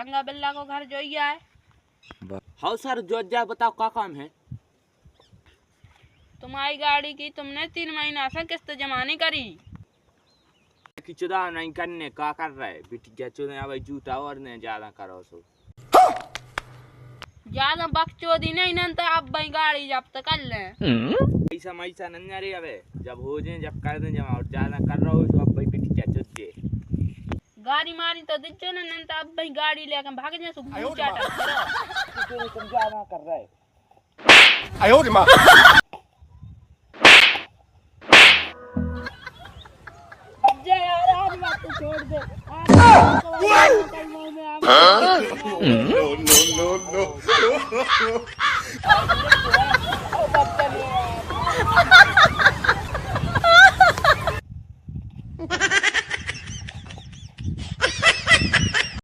रंगा बिल्ला को घर जो है। हाँ सर, जो जा बताओ क्या काम है। तुम्हारी गाड़ी की तुमने 3 महीना से किस्त जमा नहीं करी। कि चुदा नहीं करने का कर रहे बिटिया चुदा अब जूता और ने ज्यादा करो सो ज्यादा बकचोदी नहीं न तो अब भाई गाड़ी जब्त कर ले। ऐसा नहीं रे अबे जब हो जाए जब कर दे जमा और ज्यादा कर रहा हो तो अब भाई बिटिया चुद दे गाड़ी मारी तो दिज्जो न तो अब भाई गाड़ी लेकर भाग जाए सो तुम ज्यादा कर रहे आयो रे मां यार आज बात छोड़ दे। No no no